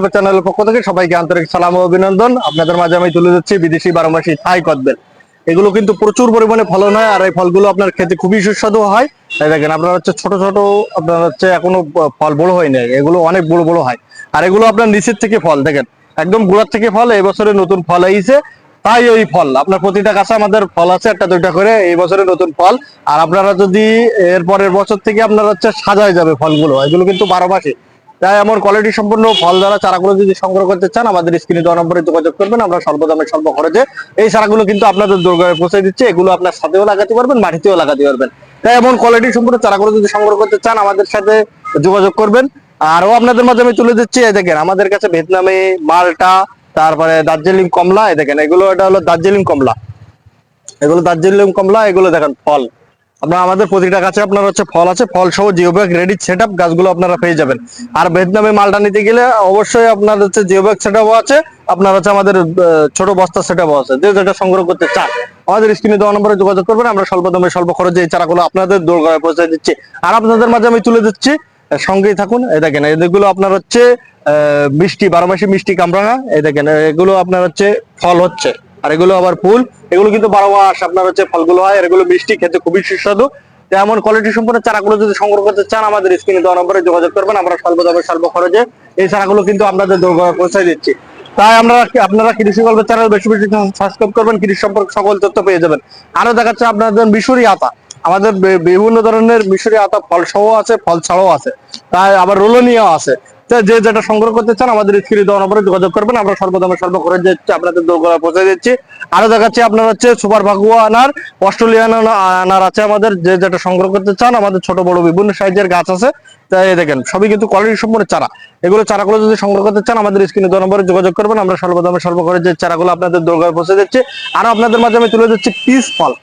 গল্পের চ্যানেলের পক্ষ থেকে সবাইকে আন্তরিক সালাম ও অভিনন্দন। আপনাদের মাঝে আমি তুলে দিচ্ছি বিদেশি 12 মাসি থাই কদবেল। এগুলো কিন্তু প্রচুর পরিমাণে ফলন হয়, আর এই ফলগুলো আপনার খেতে খুবই সুস্বাদু হয়। তাই দেখেন আপনার হচ্ছে ছোট ছোট, আপনার হচ্ছে এখনো ফল বড় হয় নাই, এগুলো অনেক বড় বড় হয়। আর এগুলো আপনার নিচের থেকে ফল দেখেন, একদম গোড়ার থেকে ফল। এই বছরে নতুন ফল আইছে, তাই ওই ফল আপনার প্রতিটা গাছে আমাদের ফল আছে একটা দুইটা করে, এই বছরে নতুন ফল। আর আপনারা যদি এর পরের বছর থেকে আপনার হচ্ছে সাজায় যাবে ফলগুলো, এগুলো কিন্তু 12 মাসে। তাই এমন কোয়ালিটি সম্পন্ন ফল দ্বারা চারাগুলো যদি সংগ্রহ করতে চান, আমাদের স্ক্রিনে দেওয়া নম্বরে যোগাযোগ করবেন। আমরা স্বল্পদামে স্বল্প খরচে এই চারাগুলো কিন্তু আপনাদের দোরগোড়ায় পৌঁছে দিচ্ছে। এগুলো আপনার ছাদেও লাগাতে পারবেন, মাটিতেও লাগাতে পারবেন। তাই এমন কোয়ালিটি সম্পন্ন চারাগুলো যদি সংগ্রহ করতে চান, আমাদের সাথে যোগাযোগ করবেন। আরও আপনাদের মাঝে আমি তুলে দিচ্ছি, এই দেখেন আমাদের কাছে ভিয়েতনামি মালটা, তারপরে দার্জিলিং কমলা। এই দেখেন এগুলো, এটা হলো দার্জিলিং কমলা, এগুলো দার্জিলিং কমলা। এগুলো দেখেন ফল, আপনার আমাদের প্রতিটা গাছে আপনার হচ্ছে ফল আছে, ফল সহ geo bag ready set up গাছগুলো আপনারা পেয়ে যাবেন। আর ভিয়েতনামি মালটা নিতে গেলে অবশ্যই আপনার হচ্ছে জিও ব্যাগ সেট আপও আছে, আপনার হচ্ছে আমাদের ছোট বস্তা সেট আপও আছে। যে যেটা সংগ্রহ করতে চান, আমাদের স্ক্রিনে দেওয়া নম্বরে যোগাযোগ করবেন। আমরা স্বল্প দামে স্বল্প খরচে এই চারাগুলো আপনাদের দোরগোড়ায় পৌঁছে দিচ্ছি। আর আপনাদের মাঝে আমি তুলে দিচ্ছি, সঙ্গেই থাকুন। এই দেখেন এগুলো আপনার হচ্ছে মিষ্টি 12 মাসি মিষ্টি কামরাঙা। এই দেখেন এগুলো আপনার হচ্ছে ফল হচ্ছে, আর এগুলো আবার ফুল। এগুলো কিন্তু 12 মাস আপনার হচ্ছে ফলগুলো হয়, আর এগুলো মিষ্টি, খেতে খুবই সুস্বাদু। এমন কোয়ালিটি সম্পন্ন চারাগুলো যদি সংগ্রহ করতে চান, আমাদের স্ক্রিনে দেওয়া নম্বরে যোগাযোগ করবেন। আমরা স্বল্প দামে স্বল্প খরচে এই চারাগুলো কিন্তু আপনাদের দোরগোড়ায় পৌঁছে দিচ্ছি। তাই আপনারা কৃষি গল্পের চ্যানেল বেশি বেশি সাবস্ক্রাইব করবেন, কৃষি সম্পর্কে সকল তথ্য পেয়ে যাবেন। আরো দেখাচ্ছে আপনাদের মিশরি আতা, আমাদের বিভিন্ন ধরনের মিশরি আতা ফল সহ আছে, ফল ছাড়াও আছে, তাই আবার রোলনিয়াও আছে। যে যেটা সংগ্রহ করতে চান, আমাদের স্ক্রিনে দেওয়া নম্বরে যোগাযোগ করবেন। আমরা সর্বদামে স্বল্প খরচ যাচ্ছি, আপনাদের দোরগোড়ায় পৌঁছে দিচ্ছি। আরো দেখাচ্ছি আপনার হচ্ছে সুপার ভাগুয়া আনার, অস্ট্রেলিয়ান আনার আছে আমাদের। যে যেটা সংগ্রহ করতে চান, আমাদের ছোট বড় বিভিন্ন সাইজের গাছ আছে। তাই দেখেন সবই কিন্তু কোয়ালিটি সম্পন্ন চারা। এগুলো চারাগুলো যদি সংগ্রহ করতে চান, আমাদের স্ক্রিনে দেওয়া নম্বরে যোগাযোগ করবেন। আমরা সর্বদামে স্বল্প খরচ যে চারাগুলো আপনাদের দোরগোড়ায় পৌঁছে দিচ্ছি। আর আপনাদের মাঝে আমি তুলে দিচ্ছি পিস ফল।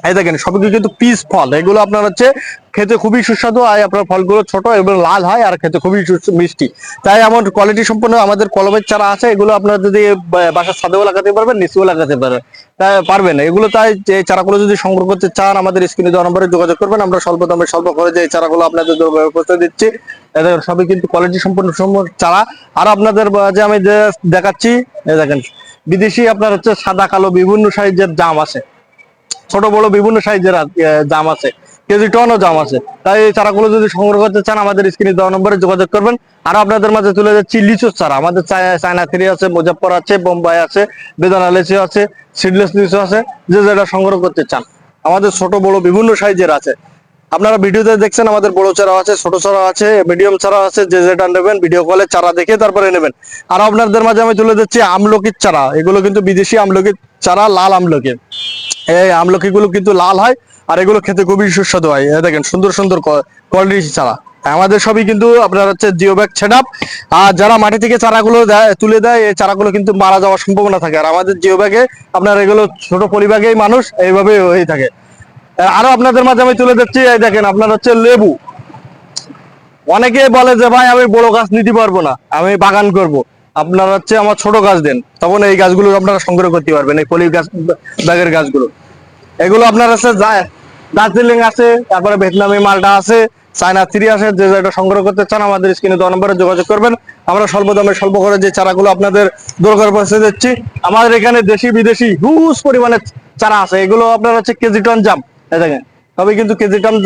এই দেখেন সবই কিন্তু পিস ফল, এগুলো আপনার হচ্ছে খেতে খুবই সুস্বাদু হয়। আপনার ফলগুলো ছোট এবং লাল হয়, আর খেতে খুবই মিষ্টি। তাই এমন কোয়ালিটি সম্পন্ন আমাদের কলমের চারা আছে। এগুলো আপনারা যদি বাসার ছাদেও লাগাতে পারবেন, নিচেও লাগাতে পারবেন, তাই পারবেন। এগুলো তাই যে চারাগুলো যদি সংগ্রহ করতে চান, আমাদের স্ক্রিনে দেওয়া নম্বরে যোগাযোগ করবেন। আমরা স্বল্প দামে স্বল্প খরচে এই চারাগুলো আপনাদের দোরগোড়ায় পৌঁছে দিচ্ছি। এদের সবই কিন্তু কোয়ালিটি সম্পন্ন চারা। আর আপনাদের যে আমি যে দেখাচ্ছি, এই দেখেন বিদেশি আপনার হচ্ছে সাদা কালো বিভিন্ন সাইজের জাম আছে, ছোট বড় বিভিন্ন সাইজের জাম আছে, কেজি টনও জাম আছে। তাই এই চারাগুলো যদি সংগ্রহ করতে চান, আমাদের স্ক্রিনে দেওয়া নম্বরে যোগাযোগ করবেন। আর আপনাদের মাঝে তুলে যাচ্ছি লিচুর চারা। আমাদের চায়না থ্রি আছে, মুজাফফর আছে, বোম্বাই আছে, বেদানা লিচু আছে, সিডলেস লিচু আছে। যে যেটা সংগ্রহ করতে চান, আমাদের ছোট বড় বিভিন্ন সাইজের আছে। আপনারা ভিডিওতে দেখছেন আমাদের বড় চারা আছে, ছোট চারা আছে, মিডিয়াম চারা আছে। যে যেটা নেবেন ভিডিও কলে চারা দেখে তারপরে নেবেন। আর আপনাদের মাঝে আমি তুলে দিচ্ছি আমলকির চারা। এগুলো কিন্তু বিদেশি আমলকির চারা, লাল আমলকি। এই আমলকি গুলো কিন্তু লাল হয়, আর এগুলো খেতে খুবই সুস্বাদু হয়। দেখেন সুন্দর সুন্দর কোয়ালিটি চারা। আমাদের সবই কিন্তু আপনার হচ্ছে জিও ব্যাগ সেট আপ। আর যারা মাটি থেকে চারাগুলো তুলে দেয়, এই চারাগুলো কিন্তু মারা যাওয়ার সম্ভাবনা থাকে। আর আমাদের জিও ব্যাগে আপনার এগুলো ছোট পরিবাগেই মানুষ এইভাবে হয়ে থাকে। আরো আপনাদের মাঝে আমি তুলে দিচ্ছি, এই দেখেন আপনার হচ্ছে লেবু। অনেকে বলে যে ভাই আমি বড় গাছ নিতে পারবো না, আমি বাগান করব। আপনার হচ্ছে আমার ছোট গাছ দেন, তখন এই গাছগুলো আপনারা সংগ্রহ করতে পারবেন, এই পলি গাছ ব্যাগের গাছগুলো। এগুলো আপনার আছে দার্জিলিং আছে, তারপরে ভিয়েতনামি মালটা আছে, চায়না থ্রি আছে। যে যেটা সংগ্রহ করতে চান, আমাদের স্ক্রিনে দেওয়া নম্বরে যোগাযোগ করবেন। আমরা স্বল্প দামে স্বল্প করে যে চারাগুলো আপনাদের দরকার পৌঁছে দিচ্ছি। আমাদের এখানে দেশি বিদেশি হিউজ পরিমাণে চারা আছে। এগুলো আপনার হচ্ছে কেজি টন জাম। দেখেন তবে কিন্তু কেজি টন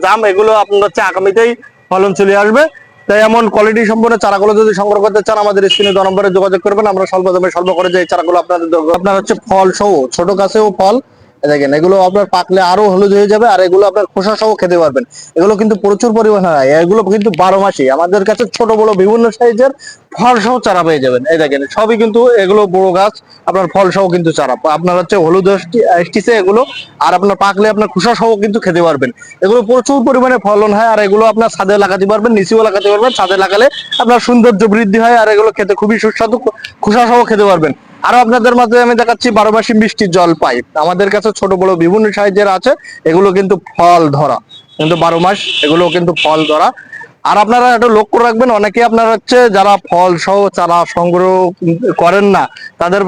জাম, এগুলো আপনার হচ্ছে আগামীতেই ফলন চলে আসবে। তাই এমন কোয়ালিটি সম্পন্ন চারাগুলো যদি সংগ্রহ করতে চান, আমাদের স্ক্রিনে দেওয়া নম্বরে যোগাযোগ করবেন। আমরা স্বল্প দামে স্বল্প করে যে চারাগুলো আপনাদের আপনার হচ্ছে ফল সহ, ছোট গাছেও ফল। দেখেন এগুলো আপনার পাকলে আরো হলুদ হয়ে যাবে, আর এগুলো আপনার খোসা সহ খেতে পারবেন। এগুলো কিন্তু প্রচুর পরিমাণে হয়, এগুলো কিন্তু 12 মাসই আমাদের কাছে ছোট বড় বিভিন্ন সাইজের ফল সহ চারা পেয়ে যাবেন। এই দেখেন সবই কিন্তু এগুলো বড় গাছ, আপনার ফল সহ কিন্তু চারা আপনার হচ্ছে হলুদ আসছে এগুলো। আর আপনার পাকলে আপনার খোসা সহ কিন্তু খেতে পারবেন। এগুলো প্রচুর পরিমাণে ফলন হয়, আর এগুলো আপনার ছাদে লাগাতে পারবেন, নিচেও লাগাতে পারবেন। ছাদে লাগালে আপনার সৌন্দর্য বৃদ্ধি হয়, আর এগুলো খেতে খুবই সুস্বাদু, খোসা সহ খেতে পারবেন। আরো আপনাদের মাঝে আমি দেখাচ্ছি 12 মাসি মিষ্টি জলপাই। আমাদের কাছে ছোট বড় বিভিন্ন সাইজের আছে, এগুলো কিন্তু ফল ধরা, কিন্তু 12 মাস এগুলো কিন্তু ফল ধরা। আর আপনারা একটা লক্ষ্য রাখবেন, অনেকে আপনার হচ্ছে যারা ফল সহ চারা সংগ্রহ করেন না, তাদের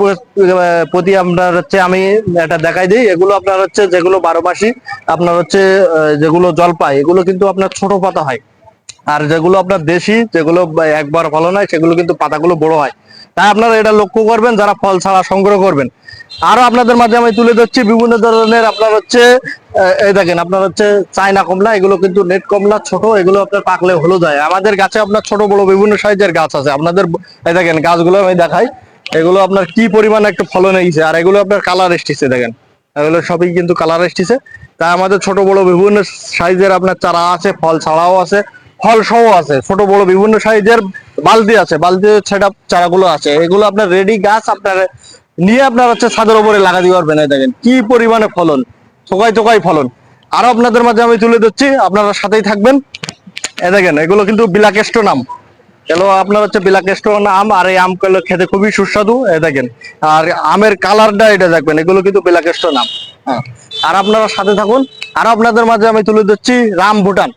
প্রতি আপনার হচ্ছে আমি এটা দেখাই দিই। এগুলো আপনার হচ্ছে যেগুলো 12 মাসি আপনার হচ্ছে যেগুলো জলপাই, এগুলো কিন্তু আপনার ছোট পাতা হয়। আর যেগুলো আপনার দেশি, যেগুলো একবার ফলন হয়, সেগুলো কিন্তু পাতাগুলো বড় হয়। তাই আপনারা এটা লক্ষ্য করবেন যারা ফল ছাড়া সংগ্রহ করবেন। আরো আপনাদের মাঝে আমি তুলে ধরছি বিভিন্ন ধরনের আপনার হচ্ছে এই দেখেন আপনার হচ্ছে চায়না কমলা, এগুলো কিন্তু নেট কমলা ছোট, এগুলো আপনার পাকলে হলুদ হয়। আমাদের গাছে আপনার ছোট বড় বিভিন্ন সাইজের গাছ আছে আপনাদের। এই দেখেন গাছগুলো আমি দেখাই, এগুলো আপনার কি পরিমাণে একটা ফলন হয়েছে, আর এগুলো আপনার কালার এসেছে দেখেন, এগুলো সবই কিন্তু কালার এসেছে। তাই আমাদের ছোট বড় বিভিন্ন সাইজের আপনার চারা আছে, ফল ছাড়াও আছে, ফল সহ আছে, ছোট বড় বিভিন্ন সাইজের বালতি আছে, বালতি সেট চারাগুলো আছে। এগুলো আপনার রেডি গাছ আপনার নিয়ে আপনার হচ্ছে ছাদের উপরে লাগাতে পারবেন। এই দেখেন কি পরিমাণে ফলন, চোকাই চোকাই ফলন। আরো আপনাদের মাঝে আমি তুলে দিচ্ছি, আপনারা সাথেই থাকবেন। এই দেখেন এগুলো কিন্তু বিলাকেষ্ট নাম, এগুলো আপনার হচ্ছে বিলাকেষ্ট আম, আর এই আম গুলো খেতে খুবই সুস্বাদু। এই দেখেন, আর আমের কালারটা এটা দেখবেন, এগুলো কিন্তু বিলাকেষ্ট নাম। হ্যাঁ, আর আপনারা সাথে থাকুন। আর আপনাদের মাঝে আমি তুলে দিচ্ছি রামভুটান,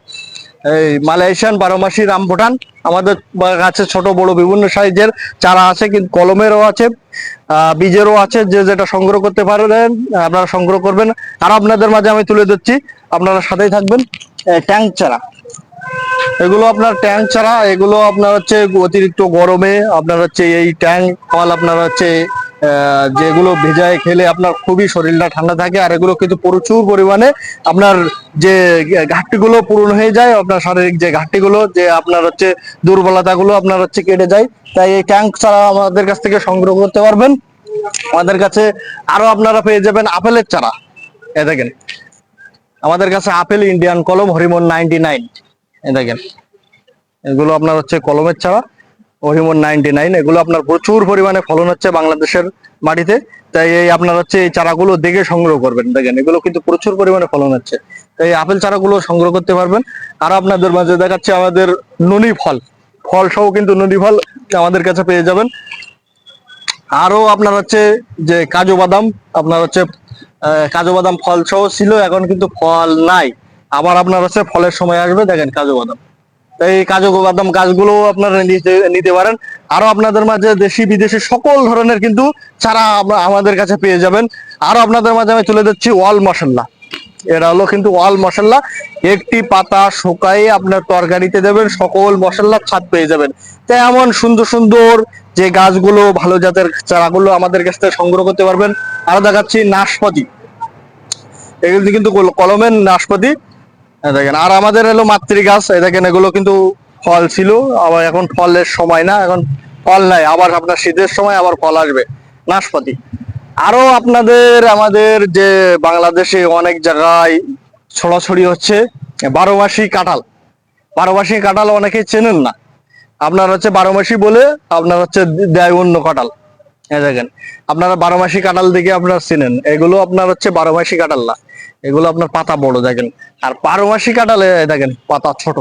এই মালয়েশিয়ান 12 মাসি রামভুটান। আমাদের কাছে ছোট বড় বিভিন্ন সাইজের চারা আছে, কিন্তু কলমেরও আছে, বীজেরও আছে। যে যেটা সংগ্রহ করতে পারবেন আপনারা সংগ্রহ করবেন। আর আপনাদের মাঝে আমি তুলে দিচ্ছি, আপনারা সাথেই থাকবেন, ট্যাঙ্ক চারা। এগুলো আপনার ট্যাঙ্ক ছাড়া, এগুলো আপনার হচ্ছে অতিরিক্ত গরমে আপনার হচ্ছে এই ট্যাঙ্ক ফল আপনার হচ্ছে যেগুলো ভেজায় খেলে আপনার খুবই শরীরটা ঠান্ডা থাকে। আর এগুলো কিন্তু প্রচুর পরিমাণে আপনার যে ঘাটতিগুলো পূরণ হয়ে যায়, আপনার শারীরিক যে ঘাটতিগুলো, যে আপনার হচ্ছে দুর্বলতাগুলো আপনার হচ্ছে কেটে যায়। তাই এই ট্যাঙ্ক ছাড়া আমাদের কাছ থেকে সংগ্রহ করতে পারবেন। আমাদের কাছে আরো আপনারা পেয়ে যাবেন আপেলের চারা। এ দেখেন আমাদের কাছে আপেল ইন্ডিয়ান কলম হরিমন 99, দেখেন এগুলো আপনার হচ্ছে কলমের চারা হরিমন 99। এগুলো আপনার প্রচুর পরিমাণে ফলন হচ্ছে বাংলাদেশের মাটিতে। তাই এই আপনার হচ্ছে এই চারাগুলো দেখে সংগ্রহ করবেন। দেখেন এগুলো কিন্তু প্রচুর পরিমাণে ফলন হচ্ছে, তাই এই আপেল চারাগুলো সংগ্রহ করতে পারবেন। আর আপনাদের মাঝে দেখাচ্ছে আমাদের নুনি ফল, ফল সহ কিন্তু নুনি ফল আমাদের কাছে পেয়ে যাবেন। আরো আপনার হচ্ছে যে কাজু বাদাম, আপনার হচ্ছে কাজু বাদাম ফল সহ ছিল, এখন কিন্তু ফল নাই। আবার আপনার হচ্ছে ফলের সময় আসবে, দেখেন কাজু বাদাম। এই কাজু বাদাম গাছগুলো আপনারা নিতে নিতে পারেন। আরো আপনাদের মাঝে দেশি বিদেশি সকল ধরনের কিন্তু চারা আমাদের কাছে পেয়ে যাবেন। আরো আপনাদের মাঝে আমি তুলে দিচ্ছি ওয়াল মশলা। এটা হলো কিন্তু ওয়াল মশলা, একটি পাতা শুকায়ে আপনার তরকারিতে দেবেন, সকল মশলার স্বাদ পেয়ে যাবেন। তাই এমন সুন্দর সুন্দর যে গাছগুলো ভালো জাতের চারাগুলো আমাদের কাছ থেকে সংগ্রহ করতে পারবেন। আরো দেখাচ্ছি নাশপাতি, এগুলো কিন্তু কলমের নাশপাতি। দেখেন আর আমাদের এলো মাতৃ গাছ, এই দেখেন এগুলো কিন্তু ফল ছিল, আবার এখন ফলের সময় না, এখন ফল নাই, আবার আপনার শীতের সময় আবার ফল আসবে নাশপাতি। আরো আপনাদের আমাদের যে বাংলাদেশে অনেক জায়গায় ছড়াছড়ি হচ্ছে 12 মাসি কাঁঠাল। 12 মাসি কাঁঠাল অনেকেই চেনেন না, আপনার হচ্ছে 12 মাসি বলে আপনার হচ্ছে দেয় অন্য কাঁঠাল। দেখেন আপনারা 12 মাসি কাঁঠাল দেখে আপনারা চেনেন, এগুলো আপনার হচ্ছে 12 মাসি কাঁঠাল না, এগুলো আপনার পাতা বড় দেখেন। আর 12 মাসি কাঁঠালে দেখেন পাতা ছোট।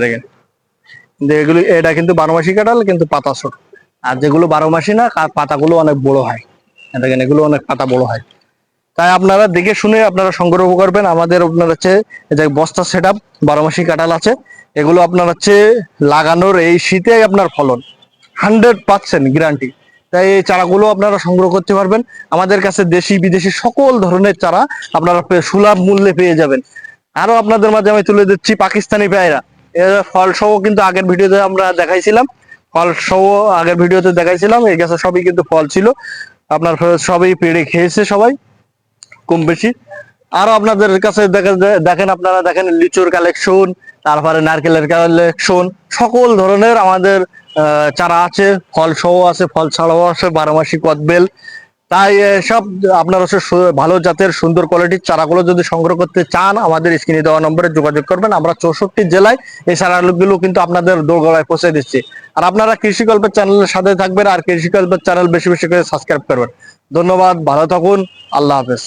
দেখেন এগুলো, এটা কিন্তু 12 মাসি কাঁঠাল কিন্তু পাতা ছোট। আর যেগুলো 12 মাসি না, পাতাগুলো অনেক বড় হয়। দেখেন এগুলো অনেক পাতা বড় হয়। তাই আপনারা দেখে শুনে আপনারা সংগ্রহ করবেন। আমাদের আপনার হচ্ছে যে বস্তা সেট আপ 12 মাসি কাঁঠাল আছে, এগুলো আপনার হচ্ছে লাগানোর এই শীতে আপনার ফলন 100% গ্যারান্টি। তাই এই চারাগুলো আপনারা সংগ্রহ করতে পারবেন। আমাদের কাছে দেশি বিদেশি সকল ধরনের চারা আপনারা সুলভ মূল্যে পেয়ে যাবেন। আরো আপনাদের মাঝে আমি তুলে দিচ্ছি পাকিস্তানি পেয়ারা। এর ফল সহ কিন্তু আগের ভিডিওতে আমরা দেখাইছিলাম, ফল সহ আগের ভিডিওতে দেখাইছিলাম। এই গাছে সবই কিন্তু ফল ছিল, আপনার সবই পেড়ে খেয়েছে সবাই কম বেশি। আরো আপনাদের কাছে দেখেন আপনারা দেখেন লিচুর কালেকশন, তারপরে নারকেলের কালেকশন, সকল ধরনের আমাদের চারা আছে, ফল সহ আছে, ফল ছাড়াও আছে, 12 মাসি কদবেল। তাই সব আপনার হচ্ছে ভালো জাতের সুন্দর কোয়ালিটির চারাগুলো যদি সংগ্রহ করতে চান, আমাদের স্ক্রিনে দেওয়া নম্বরে যোগাযোগ করবেন। আমরা 64 জেলায় এই চারাগুলো কিন্তু আপনাদের দোরগোড়ায় পৌঁছে দিচ্ছি। আর আপনারা কৃষি গল্পের চ্যানেলের সাথে থাকবেন, আর কৃষি গল্পের চ্যানেল বেশি বেশি করে সাবস্ক্রাইব করবেন। ধন্যবাদ, ভালো থাকুন, আল্লাহ হাফেজ।